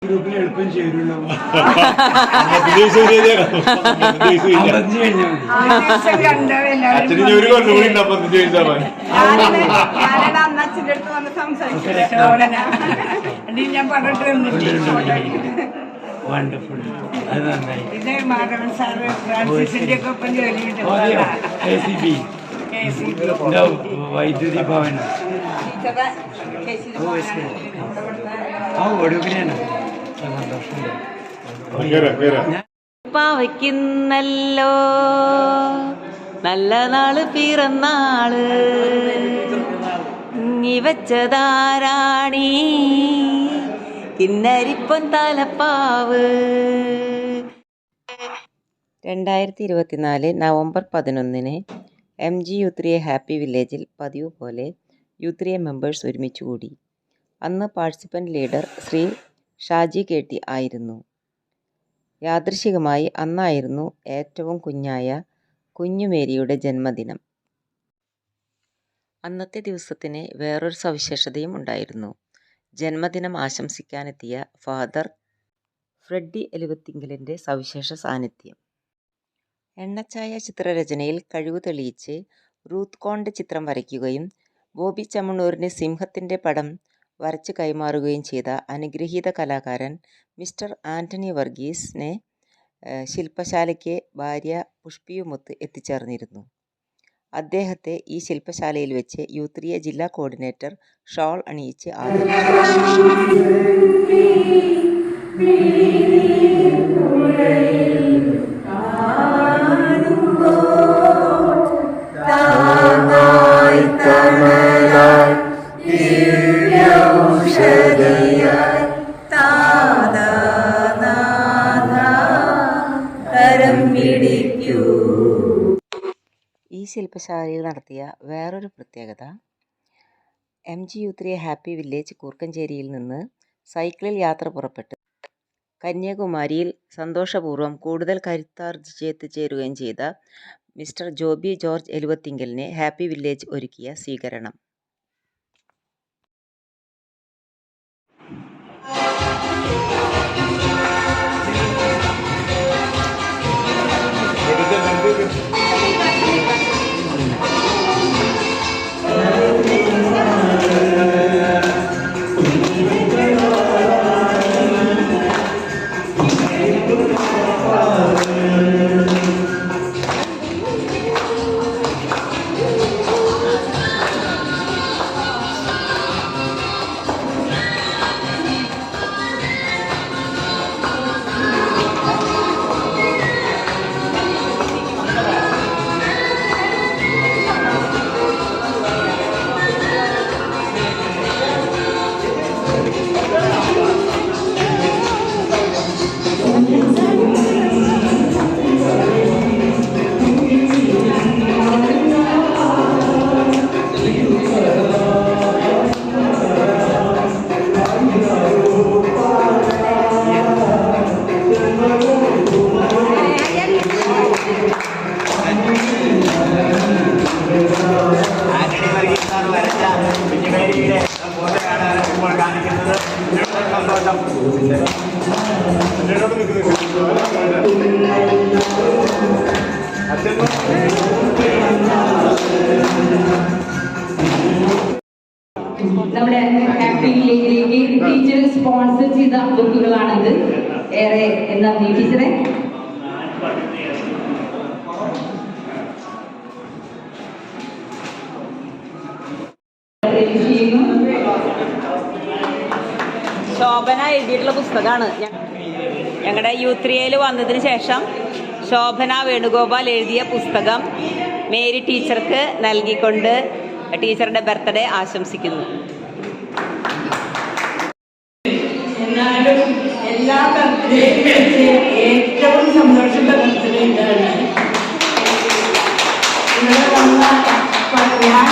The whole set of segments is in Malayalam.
ഗ്രൂപ്പിൽ എളുപ്പം ചേരുള്ളൂ. അച്ഛന് ഒരു കൊണ്ടുകൂടി ചോദിച്ചാൽ മതി. അച്ഛൻ്റെ അടുത്ത് വന്ന് സംസാരിച്ചു ഞാൻ പറഞ്ഞിട്ട് വണ്ടർഫുൾ. അത് നന്നായി. ഇത് മാധവൻ സാറ് ഫ്രാൻസിസിന്റെ ഒക്കെ ഒപ്പം ജോലി വൈദ്യുതി ഭവൻ ഒടുവിലാണ്. പാവയ്ക്കുന്നല്ലോ നല്ല നാള് പിറന്നാള് വെച്ചതാരാണി കിന്നരിപ്പൊൻ തലപ്പാവ്. 2024 നവംബർ 11 MG U3A ഹാപ്പി വില്ലേജിൽ പതിവ് പോലെ U3A മെമ്പേഴ്സ് ഒരുമിച്ച് കൂടി. അന്ന് participant leader Shri Shaji KT ആയിരുന്നു. യാദൃശികമായി അന്നായിരുന്നു ഏറ്റവും കുഞ്ഞായ കുഞ്ഞുമേരിയുടെ ജന്മദിനം. അന്നത്തെ ദിവസത്തിന് വേറൊരു സവിശേഷതയും ഉണ്ടായിരുന്നു. ജന്മദിനം ആശംസിക്കാനെത്തിയ ഫാദർ ഫ്രെഡി എലുവത്തിങ്കലിൻ്റെ സവിശേഷ സാന്നിധ്യം. എണ്ണച്ചായ ചിത്രരചനയിൽ കഴിവ് തെളിയിച്ച് റൂത്ത് കോണിൻ്റെ ചിത്രം വരയ്ക്കുകയും ബോബി ചമ്മണ്ണൂരിന് സിംഹത്തിൻ്റെ പടം വരച്ച് കൈമാറുകയും ചെയ്ത അനുഗ്രഹീത കലാകാരൻ മിസ്റ്റർ ആൻ്റണി വർഗീസിനെ ശില്പശാലയ്ക്ക് ഭാര്യ പുഷ്പിയുമൊത്ത് എത്തിച്ചേർന്നിരുന്നു. അദ്ദേഹത്തെ ഈ ശില്പശാലയിൽ വെച്ച് U3A ജില്ലാ കോർഡിനേറ്റർ ഷോൾ അണിയിച്ച് ആദരിച്ചു. ഈ ശില്പശാലയിൽ നടത്തിയ വേറൊരു പ്രത്യേകത, MG U3A ഹാപ്പി വില്ലേജ് കൂർക്കഞ്ചേരിയിൽ നിന്ന് സൈക്കിളിൽ യാത്ര പുറപ്പെട്ട് കന്യാകുമാരിയിൽ സന്തോഷപൂർവ്വം കൂടുതൽ കരുത്താർജിച്ചെത്തിച്ചേരുകയും ചെയ്ത മിസ്റ്റർ ജോബി ജോർജ് എലുവത്തിങ്കലിനെ ഹാപ്പി വില്ലേജ് ഒരുക്കിയ സ്വീകരണം. നമ്മുടെ ഹാപ്പി വില്ലേജിലേക്ക് ടീച്ചർ സ്പോൺസർ ചെയ്ത ബുക്കുകളാണിത്. ഏറെ നന്ദി ടീച്ചറെ. ശോഭന എഴുതിയിട്ടുള്ള പുസ്തകമാണ്. ഞങ്ങളുടെ U3A വന്നതിന് ശേഷം ശോഭന വേണുഗോപാൽ എഴുതിയ പുസ്തകം മേരി ടീച്ചർക്ക് നൽകിക്കൊണ്ട് ടീച്ചറുടെ ബർത്ത്ഡേ ആശംസിക്കുന്നു. എന്നാലും എല്ലാ ബർത്ത്ഡേയും ഏറ്റവും സന്തോഷമുള്ള ബർത്ത്ഡേ ഇതാണ്. ഇവിടെ വന്ന ഞാൻ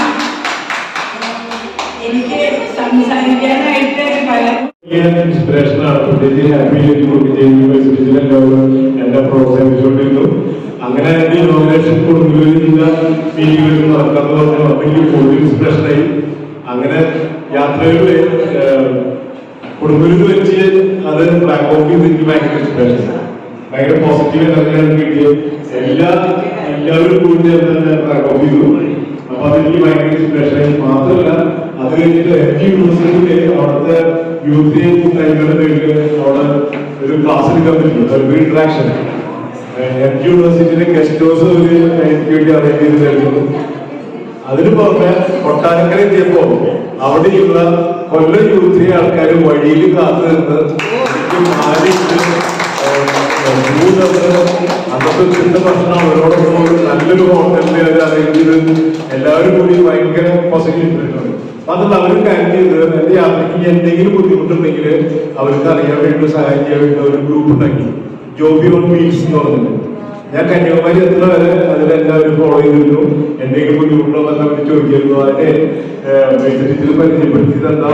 എനിക്ക് സംസാരിക്കാനായിട്ട് ഇൻസ്പിറേഷനാണ്. പ്രത്യേകിച്ച് ഹാപ്പി എന്റെ പ്രോത്സാഹിപ്പിച്ചുകൊണ്ടിരുന്നു. അങ്ങനെ ഇനോഗ്രേഷൻ കൊടുക്കുന്ന മീറ്റിംഗുകൾ നടക്കാന്ന് പറഞ്ഞാൽ അതെങ്കിൽ കൂടുതൽ ഇൻസ്പിറേഷനായി. അങ്ങനെ യാത്രയിൽ കൊടുങ്ങൂരിൽ വെച്ച് അത് എനിക്ക് ഭയങ്കര ഇഷ്ടമായിരുന്നു. ഭയങ്കര പോസിറ്റീവ് എനർജിയാണ് കിട്ടിയത്. എല്ലാവരും കൂടി ചേർന്ന് ട്രാക്ക് ചെയ്തു. അപ്പൊ അതെനിക്ക് ഭയങ്കര ഇൻസ്പിറേഷൻ. മാത്രമല്ല അത് കഴിഞ്ഞിട്ട് MG യൂണിവേഴ്സിറ്റിയിലെ അവിടുത്തെ യൂത്ത് കൂട്ടായ്മയുടെ പേരിൽ അവിടെ ഒരു ക്ലാസ് എടുക്കാൻ പറ്റും, ഒരു ഇന്ററാക്ഷൻ. MG യൂണിവേഴ്സിറ്റിയിലെ ഗസ്റ്റ് ഹൗസ് എനിക്ക് വേണ്ടി അറേഞ്ച് ചെയ്തിട്ടായിരുന്നു. അതിന് പുറമെ കൊട്ടാരക്കര എത്തിയപ്പോ അവിടെയുള്ള കൊല്ലം യൂത്തിലെ ആൾക്കാർ വഴിയിൽ കാത്തു നിന്ന് അന്നത്തെ ചിന്ത ഭക്ഷണം അവരോടൊപ്പം നല്ലൊരു ഹോട്ടലിൽ അത് അറേഞ്ച് ചെയ്ത് എല്ലാവരും കൂടി ഭയങ്കര പോസിറ്റീവ്. അതല്ല അവരും കാര്യം ചെയ്ത് എന്റെ യാത്രയ്ക്ക് എന്തെങ്കിലും ബുദ്ധിമുട്ടുണ്ടെങ്കിൽ അവർക്ക് അറിയാൻ വേണ്ടി സഹായം ചെയ്യാൻ വേണ്ടി ഒരു ഗ്രൂപ്പ് ഉണ്ടാക്കി, ജോബി ഓൺ വീൽസ് എന്ന് പറഞ്ഞത്. ഞാൻ കന്യാകുമാരി എത്ര വരെ അതിലെല്ലാവരും ഫോളോ ചെയ്തിരുന്നു. എന്തെങ്കിലും ബുദ്ധിമുട്ടുണ്ടോ എന്നൊക്കെ ചോദിച്ചിരുന്നു. അതിനെ മെഡിസിറ്റിൽ പരിചയപ്പെടുത്തിയത് എന്താ,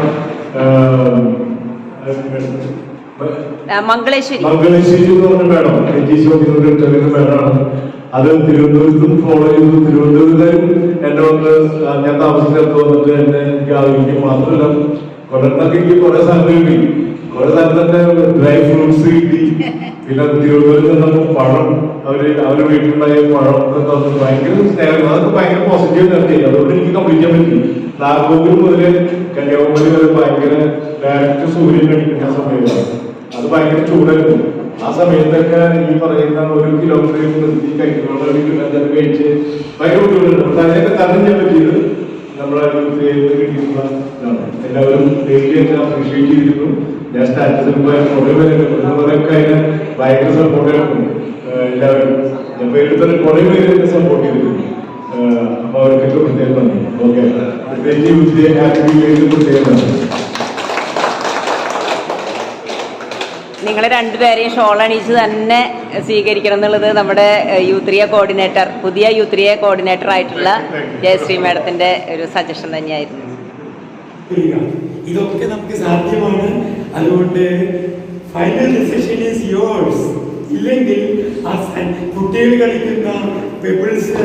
മംഗളേശ്വരി എന്ന് പറഞ്ഞ മേഡം, മേഡമാണ്. അത് തിരുവനന്തപുരത്തും ഫോളോ ചെയ്തു. തിരുവനന്തപുരത്തും എന്നെ വന്ന് ഞാൻ താമസിച്ചെടുത്ത് വന്നിട്ട് എന്നെ എനിക്ക് ആവശ്യം. മാത്രമല്ല കൊല്ലത്തൊക്കെ എനിക്ക് കുറെ സാധനം കിട്ടി. കുറെ സ്ഥലത്തന്നെ ഡ്രൈ ഫ്രൂട്ട്സ് കിട്ടി. പിന്നെ തിരുവനന്തപുരത്ത് നിന്ന് പഴം അവരുടെ വീട്ടിലുണ്ടായ പഴം തന്നു. ഭയങ്കര സ്നേഹം. അതൊക്കെ ഭയങ്കര പോസിറ്റീവ് എനർജി. അതുകൊണ്ട് എനിക്ക് കംപ്ലീറ്റ് ചെയ്യാൻ പറ്റി. നാഗോപുരം മുതൽ കന്യാകുമാരി വരെ ഭയങ്കര ഡയറക്റ്റ് സൂര്യൻ കഴിക്കുന്ന സമയത്താണ്. അത് ഭയങ്കര ചൂടായിരുന്നു. ആ സമയത്തൊക്കെ ഈ പറയുന്ന 1 കിലോമീറ്റർ നിർത്തി കഴിക്കുന്നതൊക്കെ കഴിച്ച് ഭയങ്കര ബുദ്ധിമുട്ടുണ്ട്. പക്ഷെ അതിനൊക്കെ തരണം ചെയ്യാൻ പറ്റിയത് നമ്മളെ കിട്ടിയിട്ടുള്ള ഇതാണ്. എല്ലാവരും ഡെയിലി ഒക്കെ അപ്രീഷിയേറ്റ് ചെയ്തിരുന്നു. ഞാൻ സ്റ്റാറ്റസിൽ പോയ കുറെ പേരൊക്കെ അതിനെ ഭയങ്കര സപ്പോർട്ടായിരുന്നു. എല്ലാവരും ഞാൻ പേരെടുത്ത കുറെ പേര് എന്നെ സപ്പോർട്ട് ചെയ്തിട്ടുണ്ട്. അപ്പൊ അവർക്കൊക്കെ പ്രത്യേകം നന്ദി. ഓക്കെ, പ്രത്യേകിച്ച് ഹാപ്പി പ്രത്യേകം നന്ദി. നിങ്ങൾ രണ്ടുപേരെയും ഷോൾ അണിയിച്ച് തന്നെ സ്വീകരിക്കണം എന്നുള്ളത് നമ്മുടെ യൂത്രിയ കോർഡിനേറ്റർ, പുതിയ യൂത്രിയ കോർഡിനേറ്റർ ആയിട്ടുള്ള ജയശ്രീ മാഡത്തിന്റെ ഒരു സജഷൻ തന്നെയായിരുന്നു. ഇതൊക്കെ നമുക്ക് സാധ്യമാണ്. അതുകൊണ്ട് ഫൈനൽ ഡിസിഷൻ ഈസ് യോഴ്സ്. ഇല്ലെങ്കിൽ ആ കുട്ടികൾ കളിക്കുന്ന പെബിൾസ്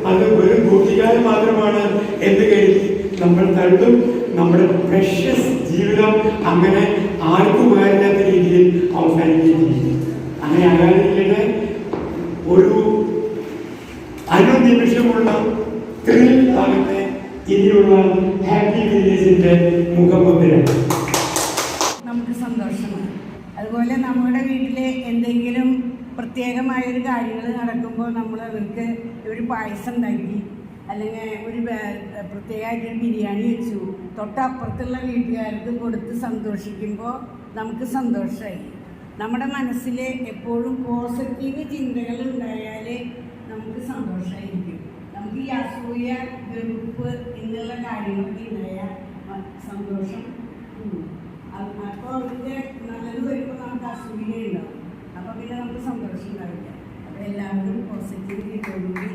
അത് വെറും കൂട്ടുകാർ മാത്രമാണ് എന്ന് കരുതി നമ്മൾ തള്ളും. നമ്മുടെ പ്രഷ്യസ് ജീവിതം അങ്ങനെ ആർക്കും ഉപകാരമില്ലാത്ത രീതിയിൽ അവസാനിക്കുകയും ചെയ്യും. അങ്ങനെ ആകാതിരിക്കട്ടെ. ഒരു അനുനിമിഷമുള്ള ത്രിൽ ആകട്ടെ ഇനിയുള്ള ഹാപ്പി വില്ലേജിന്റെ മുഖമുദ്ര. നമുക്ക് സന്തോഷമാണ്. അതുപോലെ നമ്മുടെ വീട്ടിലെ എന്തെങ്കിലും പ്രത്യേകമായൊരു കാര്യങ്ങൾ നടക്കുമ്പോൾ നമ്മൾ അവർക്ക് ഒരു പായസം ഉണ്ടാക്കി, അല്ലെങ്കിൽ ഒരു പ്രത്യേകമായിട്ടൊരു ബിരിയാണി വെച്ചു, തൊട്ടപ്പുറത്തുള്ള വീട്ടുകാർക്ക് കൊടുത്ത് സന്തോഷിക്കുമ്പോൾ നമുക്ക് സന്തോഷമായി. നമ്മുടെ മനസ്സിൽ എപ്പോഴും പോസിറ്റീവ് ചിന്തകൾ ഉണ്ടായാൽ നമുക്ക് സന്തോഷമായിരിക്കും. നമുക്ക് ഈ അസൂയ, വെറുപ്പ് എന്നുള്ള കാര്യങ്ങളൊക്കെ ഉണ്ടായാൽ സന്തോഷം കൂടും. അപ്പോൾ അവർക്ക് നല്ലത് വരുമ്പോൾ നമുക്ക് അസൂയ ഉണ്ടാവും. അപ്പോൾ പിന്നെ നമുക്ക് സന്തോഷം ഉണ്ടാവില്ല. അപ്പോൾ എല്ലാവരും പോസിറ്റീവിറ്റിയോടുകൂടി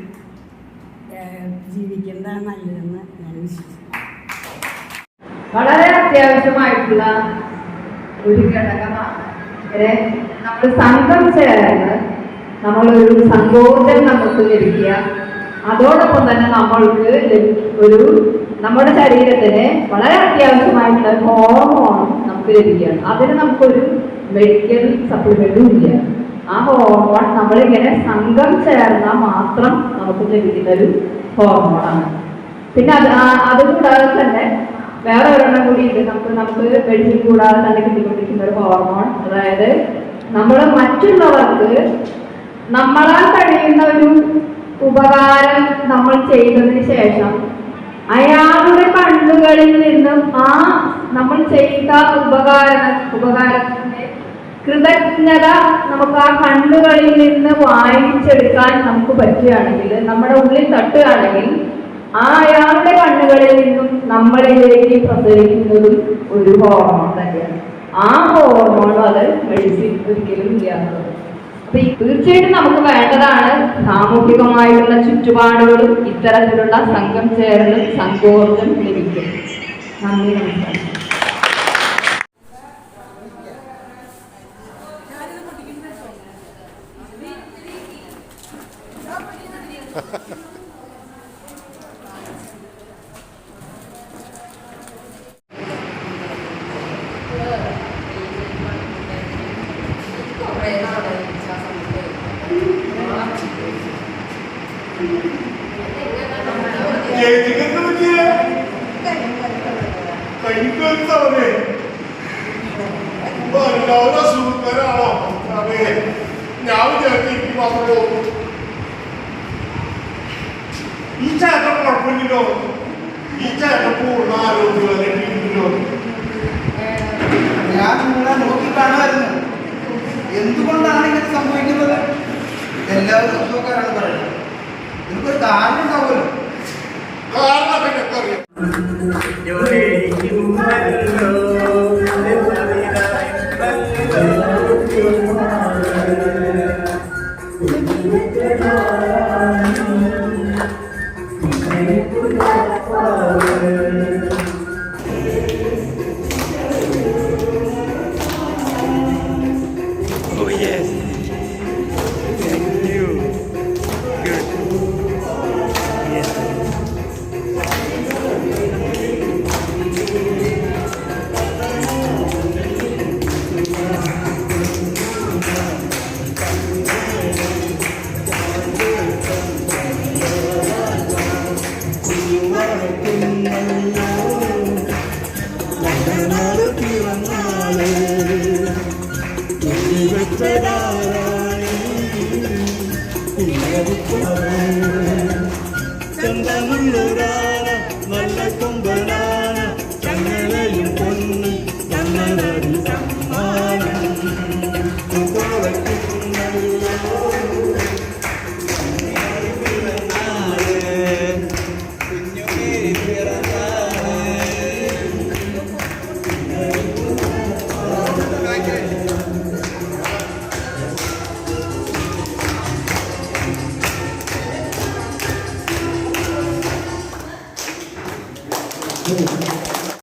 ജീവിക്കുന്നതാണ് നല്ലതെന്ന് ഞാൻ വിശ്വസിക്കുന്നു. വളരെ അത്യാവശ്യമായിട്ടുള്ള ഒരു ഘടകമാണ് നമ്മൾ സംഘം ചേർന്ന് നമ്മളൊരു സങ്കോചം നമുക്ക് ലഭിക്കുക. അതോടൊപ്പം തന്നെ നമ്മൾക്ക് നമ്മുടെ ശരീരത്തിന് വളരെ അത്യാവശ്യമായിട്ടുള്ള ഹോർമോണും നമുക്ക് ലഭിക്കുകയാണ്. അതിന് നമുക്കൊരു മെഡിക്കൽ സപ്ലിമെന്റും ഇല്ല. ആ ഹോർമോൺ നമ്മളിങ്ങനെ സംഘം ചേർന്നാൽ മാത്രം നമുക്ക് ലഭിക്കുന്ന ഒരു ഹോർമോണാണ്. പിന്നെ അതുകൂടാതെ തന്നെ വേറെ ഒരെണ്ണം കൂടി ഉണ്ട്. നമുക്ക് മെഡിസിൻ കൂടാതെ തന്നെ കിട്ടിക്കൊണ്ടിരിക്കുന്ന ഒരു ഹോർമോൺ. അതായത് നമ്മൾ മറ്റുള്ളവർക്ക് നമ്മളാൽ കഴിയുന്ന ഒരു ഉപകാരം നമ്മൾ ചെയ്തതിന് ശേഷം അയാളുടെ കണ്ണുകളിൽ നിന്നും ആ നമ്മൾ ചെയ്ത ഉപകാരത്തിന്റെ കൃതജ്ഞത നമുക്ക് ആ കണ്ണുകളിൽ നിന്ന് വായിച്ചെടുക്കാൻ നമുക്ക് പറ്റുകയാണെങ്കിൽ, നമ്മുടെ ഉള്ളിൽ തട്ടുകയാണെങ്കിൽ, ആ അയാളുടെ കണ്ണുകളിൽ നിന്നും നമ്മളിലേക്ക് പ്രസരിക്കുന്നതും ഒരു ഹോർമോൺ തന്നെയാണ്. ആ ഹോർമോൺ അത് മെഡിസിൻ ഒരിക്കലും ഇല്ലാത്തത്. അപ്പൊ തീർച്ചയായിട്ടും നമുക്ക് വേണ്ടതാണ് സാമൂഹികമായിട്ടുള്ള ചുറ്റുപാടുകളും ഇത്തരത്തിലുള്ള സംഘം ചേരലും സങ്കോചം ലഭിക്കും. നന്ദി, നമസ്കാരം. സൂപ്പറാണോ അതെ ഞാൻ വിചാരിച്ചു മാത്രമേ ഈ ചേട്ടൻ കുഴപ്പമില്ലല്ലോ ഈ ചേട്ടൻ പൂർണ്ണ ആരോഗ്യമല്ലോ ഞാൻ നിങ്ങളെ നോക്കി കാണുമായിരുന്നു. എന്തുകൊണ്ടാണ് ഇങ്ങനെ സംഭവിക്കുന്നത്? എല്ലാവരും അസുഖക്കാരാണ് പറയുന്നത്. എനിക്കൊരു കാരണം ഉണ്ടാവുമല്ലോ. കാരണമൊക്കെ ഞങ്ങൾക്കറിയാം. Oh yes. Thank you. Good. Yes. ചന്ദനുള്ളൊരാന നല്ല കൊമ്പനാന ചങ്ങലയും പൊന്ന് ചങ്ങലടി സമ്മാനം Thank you.